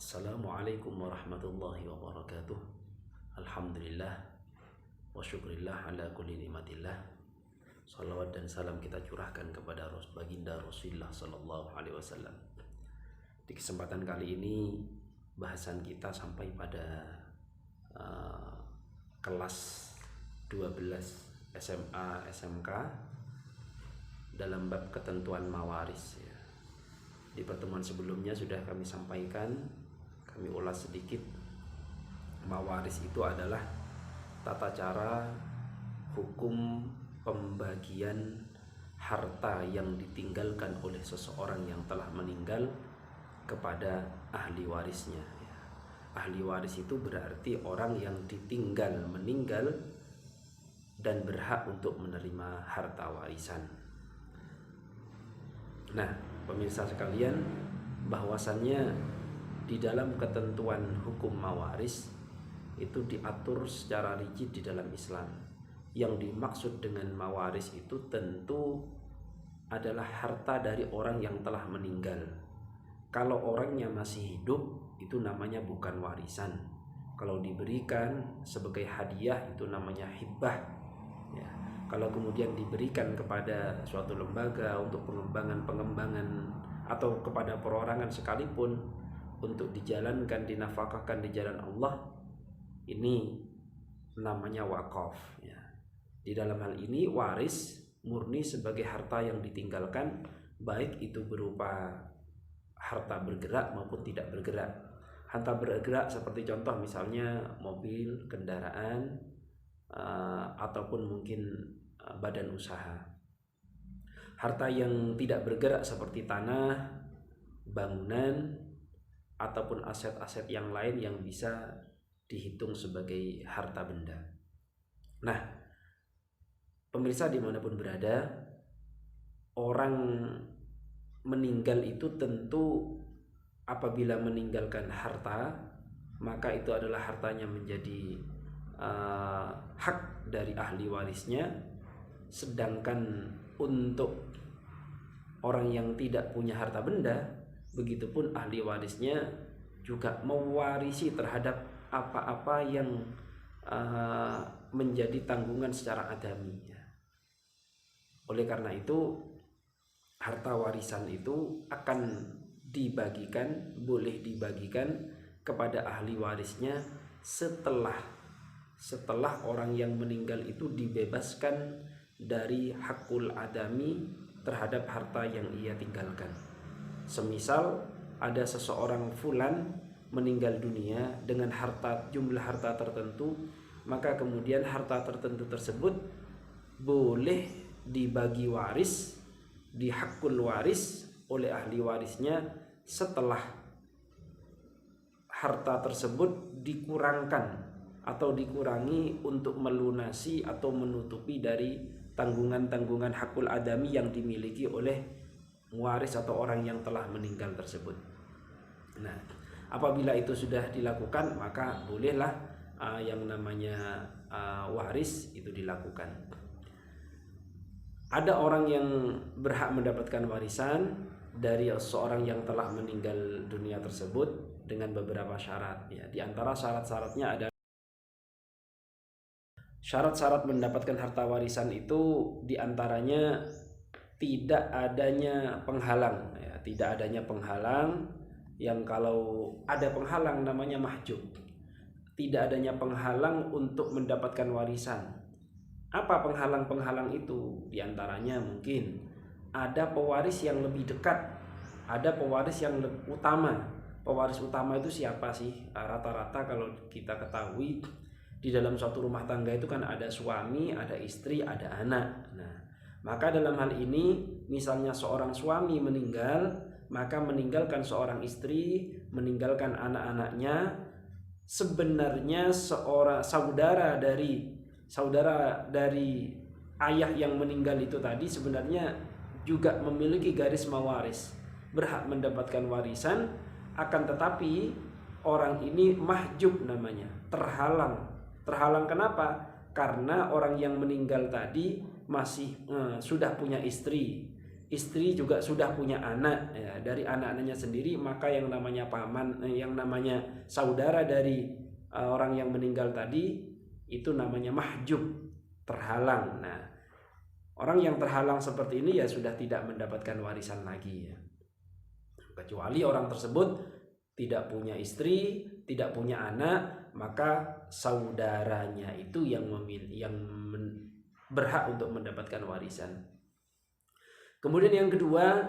Assalamualaikum warahmatullahi wabarakatuh. Alhamdulillah wa syukrillah ala kulli nikmatillah. Salawat dan salam kita curahkan kepada baginda Rasulullah sallallahu alaihi wasallam. Di kesempatan kali ini bahasan kita sampai pada kelas 12 SMA SMK dalam bab ketentuan mawaris ya. Di pertemuan sebelumnya sudah kami sampaikan, kami ulas sedikit. Mawaris itu adalah tata cara hukum pembagian harta yang ditinggalkan oleh seseorang yang telah meninggal kepada ahli warisnya. Ahli waris itu berarti orang yang ditinggal meninggal dan berhak untuk menerima harta warisan. Nah, pemirsa sekalian, bahwasannya di dalam ketentuan hukum mawaris itu diatur secara rigid di dalam Islam. Yang dimaksud dengan mawaris itu tentu adalah harta dari orang yang telah meninggal. Kalau orangnya masih hidup, itu namanya bukan warisan. Kalau diberikan sebagai hadiah, itu namanya hibah ya. Kalau kemudian diberikan kepada suatu lembaga untuk pengembangan atau kepada perorangan sekalipun untuk dijalankan, dinafkahkan di jalan Allah, ini namanya wakaf ya. Di dalam hal ini waris murni sebagai harta yang ditinggalkan, baik itu berupa harta bergerak maupun tidak bergerak. Harta bergerak seperti contoh misalnya mobil, kendaraan, ataupun mungkin badan usaha. Harta yang tidak bergerak seperti tanah, bangunan, ataupun aset-aset yang lain yang bisa dihitung sebagai harta benda. Nah, pemirsa dimanapun berada, orang meninggal itu tentu apabila meninggalkan harta, maka itu adalah hartanya menjadi hak dari ahli warisnya. Sedangkan untuk orang yang tidak punya harta benda, begitupun ahli warisnya juga mewarisi terhadap apa-apa yang menjadi tanggungan secara adami ya. Oleh karena itu, harta warisan itu akan dibagikan, boleh dibagikan kepada ahli warisnya setelah orang yang meninggal itu dibebaskan dari hakul adami terhadap harta yang ia tinggalkan. Semisal ada seseorang fulan meninggal dunia dengan jumlah harta tertentu, maka kemudian harta tertentu tersebut boleh dibagi waris, di hakul waris oleh ahli warisnya setelah harta tersebut dikurangkan atau dikurangi untuk melunasi atau menutupi dari tanggungan-tanggungan hakul adami yang dimiliki oleh waris atau orang yang telah meninggal tersebut. Nah, apabila itu sudah dilakukan, maka bolehlah yang namanya waris itu dilakukan. Ada orang yang berhak mendapatkan warisan dari seorang yang telah meninggal dunia tersebut dengan beberapa syarat ya. Di antara syarat-syaratnya ada syarat-syarat mendapatkan harta warisan itu diantaranya tidak adanya penghalang ya. Tidak adanya penghalang, yang kalau ada penghalang namanya mahjub. Tidak adanya penghalang untuk mendapatkan warisan. Apa penghalang-penghalang itu? Diantaranya mungkin ada pewaris yang lebih dekat, ada pewaris yang utama. Pewaris utama itu siapa sih? Rata-rata kalau kita ketahui di dalam suatu rumah tangga itu kan ada suami, ada istri, ada anak. Nah, maka dalam hal ini misalnya seorang suami meninggal, maka meninggalkan seorang istri, meninggalkan anak-anaknya, sebenarnya seorang saudara dari ayah yang meninggal itu tadi sebenarnya juga memiliki garis mawaris, berhak mendapatkan warisan, akan tetapi orang ini mahjub namanya, terhalang. Terhalang kenapa? Karena orang yang meninggal tadi masih sudah punya istri, istri juga sudah punya anak, ya, dari anak-anaknya sendiri, maka yang namanya paman, yang namanya saudara dari orang yang meninggal tadi itu namanya mahjub, terhalang. Nah, orang yang terhalang seperti ini ya sudah tidak mendapatkan warisan lagi, ya. Kecuali orang tersebut tidak punya istri, tidak punya anak, maka saudaranya itu yang berhak untuk mendapatkan warisan. Kemudian yang kedua,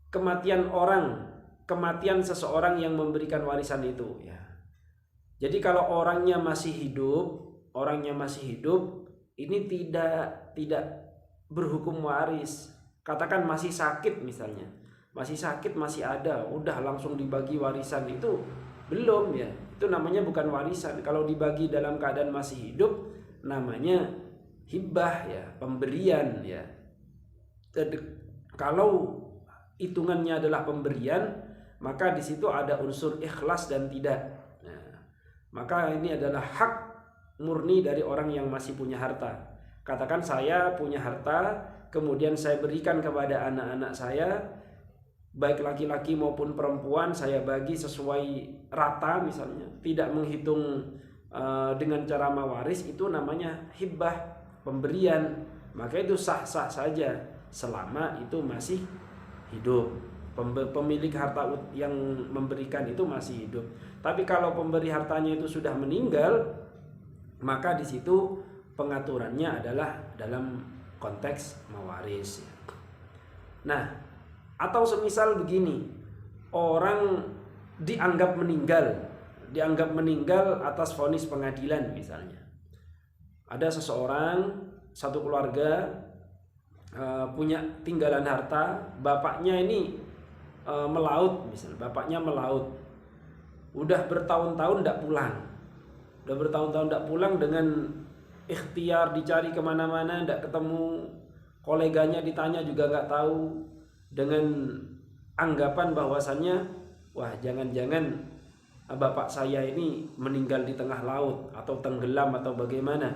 kematian seseorang yang memberikan warisan itu, ya. Jadi kalau orangnya masih hidup, ini tidak berhukum waris. Katakan masih sakit misalnya. Masih sakit, masih ada, udah langsung dibagi warisan, itu belum, ya. Itu namanya bukan warisan. Kalau dibagi dalam keadaan masih hidup namanya hibah, ya, pemberian, ya. Kalau hitungannya adalah pemberian, maka di situ ada unsur ikhlas dan tidak. Nah, maka ini adalah hak murni dari orang yang masih punya harta. Katakan saya punya harta, kemudian saya berikan kepada anak-anak saya, baik laki-laki maupun perempuan, saya bagi sesuai rata misalnya, tidak menghitung dengan cara mawaris, itu namanya hibah, pemberian. Maka itu sah-sah saja selama itu masih hidup, pemilik harta yang memberikan itu masih hidup. Tapi kalau pemberi hartanya itu sudah meninggal, maka di situ pengaturannya adalah dalam konteks mawaris. Nah, atau semisal begini, orang dianggap meninggal atas vonis pengadilan misalnya. Ada seseorang, satu keluarga punya tinggalan harta, bapaknya ini melaut misalnya, udah bertahun-tahun tidak pulang, dengan ikhtiar dicari kemana-mana tidak ketemu, koleganya ditanya juga nggak tahu, dengan anggapan bahwasannya wah jangan-jangan bapak saya ini meninggal di tengah laut atau tenggelam atau bagaimana.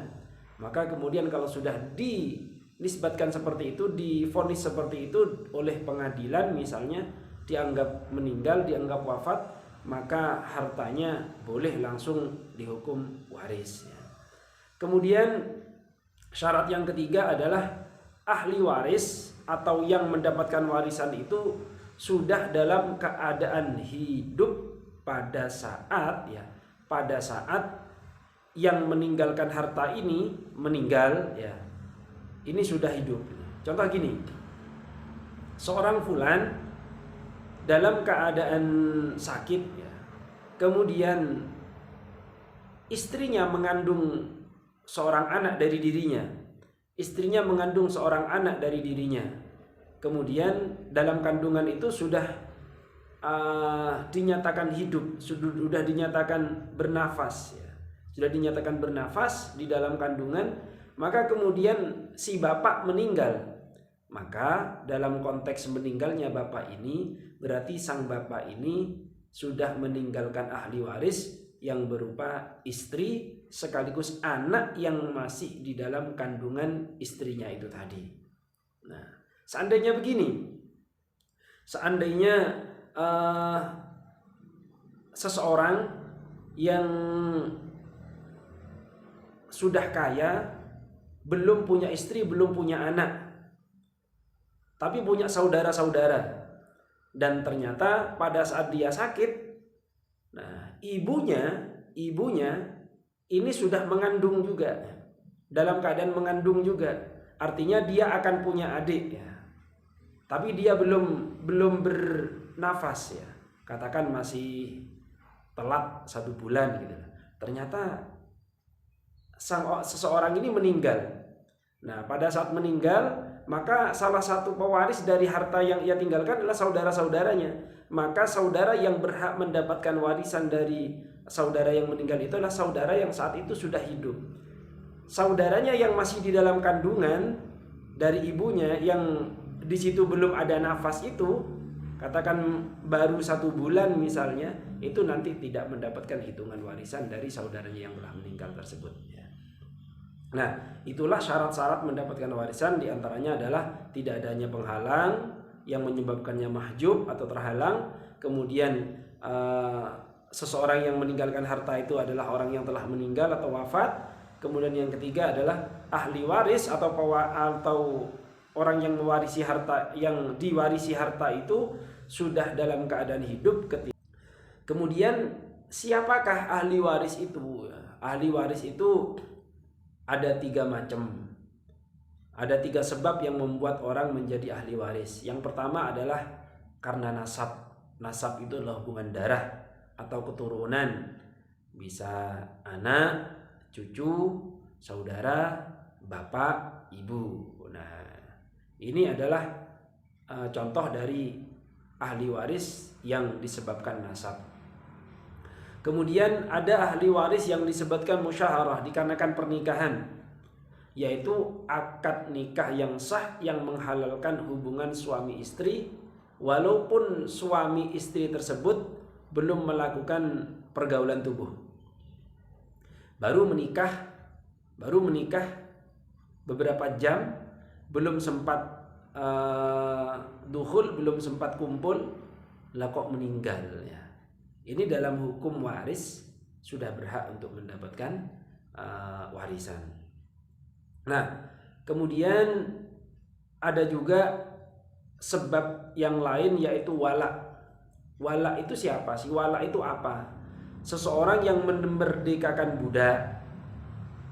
Maka kemudian kalau sudah dinisbatkan seperti itu, divonis seperti itu oleh pengadilan misalnya, dianggap meninggal, dianggap wafat, maka hartanya boleh langsung dihukum waris. Kemudian syarat yang ketiga adalah ahli waris atau yang mendapatkan warisan itu sudah dalam keadaan hidup pada saat yang meninggalkan harta ini meninggal, ya. Ini sudah hidup. Contoh gini, seorang fulan dalam keadaan sakit, ya, kemudian istrinya mengandung seorang anak dari dirinya. Kemudian dalam kandungan itu sudah dinyatakan hidup, sudah dinyatakan bernafas, ya. Sudah dinyatakan bernafas di dalam kandungan, maka kemudian si bapak meninggal. Maka dalam konteks meninggalnya bapak ini, berarti sang bapak ini sudah meninggalkan ahli waris yang berupa istri sekaligus anak yang masih di dalam kandungan istrinya itu tadi. Nah, seandainya begini, seseorang yang sudah kaya, belum punya istri, belum punya anak, tapi punya saudara-saudara, dan ternyata pada saat dia sakit, nah ibunya ini sudah mengandung juga, dalam keadaan mengandung juga, artinya dia akan punya adik, ya. Tapi dia belum bernafas, ya. Katakan masih telat 1 bulan gitu. Ternyata seseorang ini meninggal. Nah, pada saat meninggal, maka salah satu pewaris dari harta yang ia tinggalkan adalah saudara-saudaranya. Maka saudara yang berhak mendapatkan warisan dari saudara yang meninggal itu adalah saudara yang saat itu sudah hidup. Saudaranya yang masih di dalam kandungan dari ibunya, yang di situ belum ada nafas itu, katakan baru 1 bulan misalnya, itu nanti tidak mendapatkan hitungan warisan dari saudaranya yang telah meninggal tersebut, ya. Nah, itulah syarat-syarat mendapatkan warisan, diantaranya adalah tidak adanya penghalang yang menyebabkannya mahjub atau terhalang. Kemudian seseorang yang meninggalkan harta itu adalah orang yang telah meninggal atau wafat. Kemudian yang ketiga adalah ahli waris atau orang yang mewarisi harta, yang diwarisi harta itu sudah dalam keadaan hidup. Kemudian siapakah ahli waris itu? Ahli waris itu ada 3 macam. Ada 3 sebab yang membuat orang menjadi ahli waris. Yang pertama adalah karena nasab. Nasab itu adalah hubungan darah atau keturunan. Bisa anak, cucu, saudara, bapak, ibu. Nah, ini adalah contoh dari ahli waris yang disebabkan nasab. Kemudian ada ahli waris yang disebabkan musyaharah, dikarenakan pernikahan, yaitu akad nikah yang sah yang menghalalkan hubungan suami istri walaupun suami istri tersebut belum melakukan pergaulan tubuh. Baru menikah beberapa jam, belum sempat dukhul, belum sempat kumpul, lah kok meninggal ya. Ini dalam hukum waris sudah berhak untuk mendapatkan warisan. Nah, kemudian ada juga sebab yang lain, yaitu wala. Wala itu siapa sih? Wala itu apa? Seseorang yang memerdekakan budak,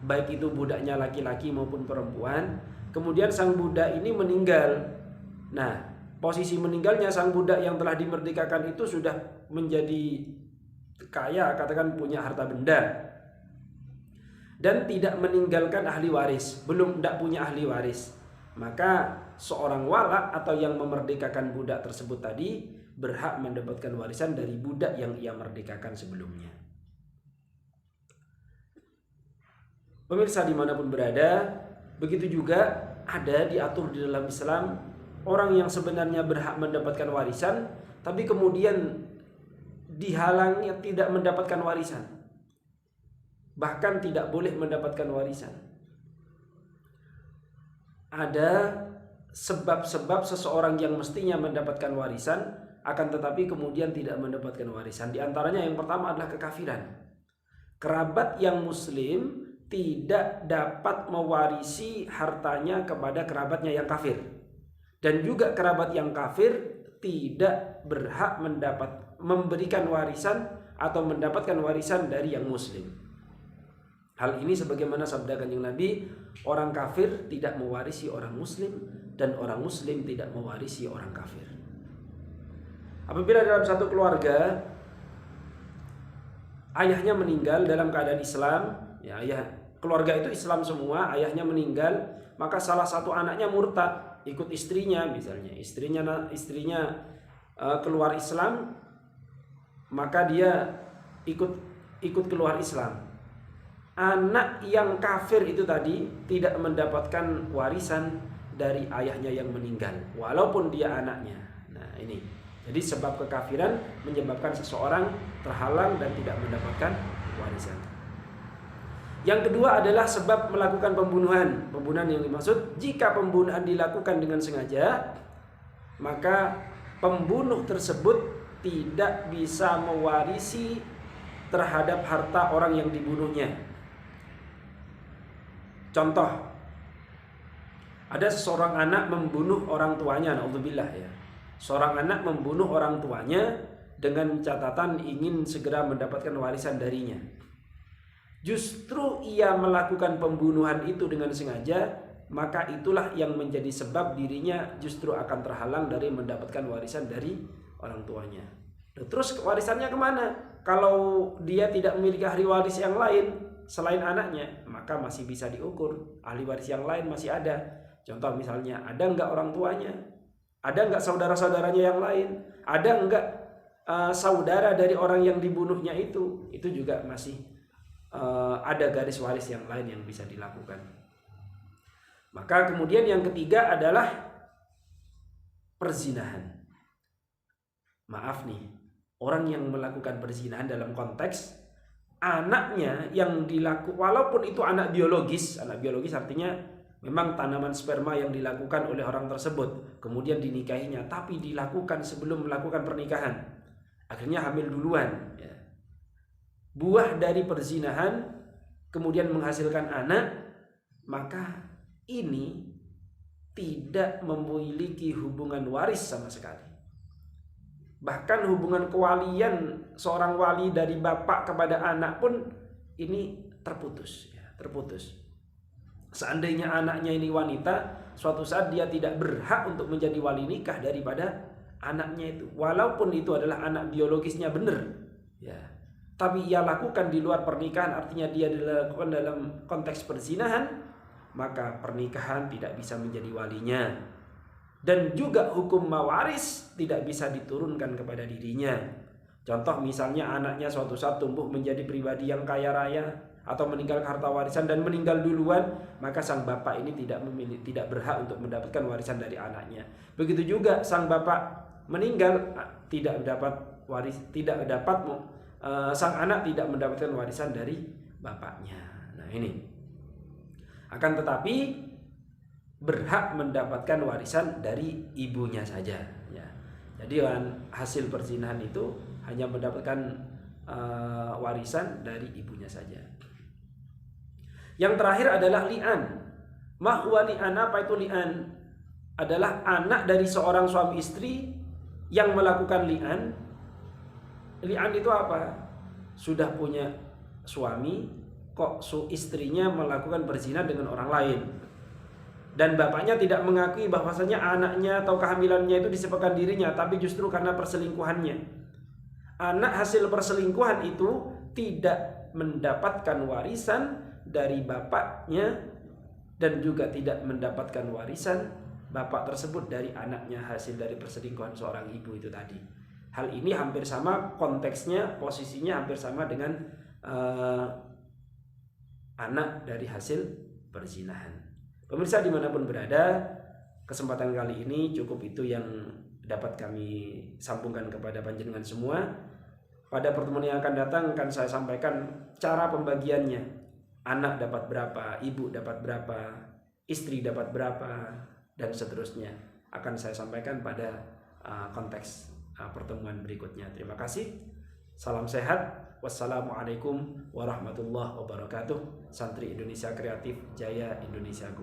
baik itu budaknya laki-laki maupun perempuan. Kemudian sang budak ini meninggal. Nah, posisi meninggalnya sang budak yang telah dimerdekakan itu sudah menjadi kaya, katakan punya harta benda, dan tidak meninggalkan ahli waris, tidak punya ahli waris. Maka seorang wala atau yang memerdekakan budak tersebut tadi berhak mendapatkan warisan dari budak yang ia merdekakan sebelumnya. Pemirsa dimanapun berada, begitu juga ada diatur di dalam Islam orang yang sebenarnya berhak mendapatkan warisan, tapi kemudian dihalangi tidak mendapatkan warisan, bahkan tidak boleh mendapatkan warisan. Ada sebab-sebab seseorang yang mestinya mendapatkan warisan akan tetapi kemudian tidak mendapatkan warisan. Di antaranya yang pertama adalah kekafiran. Kerabat yang muslim tidak dapat mewarisi hartanya kepada kerabatnya yang kafir. Dan juga kerabat yang kafir tidak berhak memberikan warisan atau mendapatkan warisan dari yang muslim. Hal ini sebagaimana sabda Kanjeng Nabi, orang kafir tidak mewarisi orang muslim dan orang muslim tidak mewarisi orang kafir. Apabila dalam satu keluarga ayahnya meninggal dalam keadaan Islam, ya keluarga itu Islam semua, ayahnya meninggal, maka salah satu anaknya murtad, ikut istrinya misalnya, istrinya keluar Islam, maka dia ikut keluar Islam. Anak yang kafir itu tadi tidak mendapatkan warisan dari ayahnya yang meninggal walaupun dia anaknya. Nah, ini jadi sebab kekafiran menyebabkan seseorang terhalang dan tidak mendapatkan warisan. Yang kedua adalah sebab melakukan pembunuhan. Pembunuhan yang dimaksud, jika pembunuhan dilakukan dengan sengaja, maka pembunuh tersebut tidak bisa mewarisi terhadap harta orang yang dibunuhnya. Contoh, ada seorang anak membunuh orang tuanya, naudzubillah ya. Seorang anak membunuh orang tuanya dengan catatan ingin segera mendapatkan warisan darinya. Justru ia melakukan pembunuhan itu dengan sengaja, maka itulah yang menjadi sebab dirinya justru akan terhalang dari mendapatkan warisan dari orang tuanya. Terus warisannya kemana? Kalau dia tidak memiliki ahli waris yang lain selain anaknya, maka masih bisa diukur. Ahli waris yang lain masih ada. Contoh misalnya, ada enggak orang tuanya? Ada enggak saudara-saudaranya yang lain? Ada enggak saudara dari orang yang dibunuhnya itu? Itu juga masih ada garis waris yang lain yang bisa dilakukan. Maka kemudian yang ketiga adalah perzinahan. Maaf nih, orang yang melakukan perzinahan dalam konteks anaknya yang walaupun itu anak biologis artinya memang tanaman sperma yang dilakukan oleh orang tersebut, kemudian dinikahinya, tapi dilakukan sebelum melakukan pernikahan, akhirnya hamil duluan, ya. Buah dari perzinahan kemudian menghasilkan anak, maka ini tidak memiliki hubungan waris sama sekali. Bahkan hubungan kewalian seorang wali dari bapak kepada anak pun ini terputus, ya, terputus. Seandainya anaknya ini wanita, suatu saat dia tidak berhak untuk menjadi wali nikah daripada anaknya itu, walaupun itu adalah anak biologisnya benar, ya. Tapi ia lakukan di luar pernikahan, artinya dia dilakukan dalam konteks perzinahan, maka pernikahan tidak bisa menjadi walinya. Dan juga hukum mawaris tidak bisa diturunkan kepada dirinya. Contoh misalnya anaknya suatu saat tumbuh menjadi pribadi yang kaya raya atau meninggalkan harta warisan dan meninggal duluan, maka sang bapak ini tidak berhak untuk mendapatkan warisan dari anaknya. Begitu juga sang bapak meninggal, sang anak tidak mendapatkan warisan dari bapaknya. Nah, ini. Akan tetapi berhak mendapatkan warisan dari ibunya saja, ya. Jadi hasil perzinahan itu hanya mendapatkan warisan dari ibunya saja. Yang terakhir adalah li'an. Mahwa li'an, apa itu li'an? Adalah anak dari seorang suami istri yang melakukan li'an. Li'an itu apa? Sudah punya suami, kok istrinya melakukan berzina dengan orang lain, dan bapaknya tidak mengakui bahwasanya anaknya atau kehamilannya itu disebabkan dirinya, tapi justru karena perselingkuhannya. Anak hasil perselingkuhan itu tidak mendapatkan warisan dari bapaknya, dan juga tidak mendapatkan warisan bapak tersebut dari anaknya hasil dari perselingkuhan seorang ibu itu tadi. Hal ini hampir sama konteksnya, posisinya hampir sama dengan anak dari hasil perzinahan. Pemirsa dimanapun berada, kesempatan kali ini cukup itu yang dapat kami sambungkan kepada panjenengan semua. Pada pertemuan yang akan datang akan saya sampaikan cara pembagiannya. Anak dapat berapa, ibu dapat berapa, istri dapat berapa, dan seterusnya. Akan saya sampaikan pada konteks pertemuan berikutnya. Terima kasih. Salam sehat. Wassalamualaikum warahmatullahi wabarakatuh. Santri Indonesia Kreatif, Jaya Indonesiaku.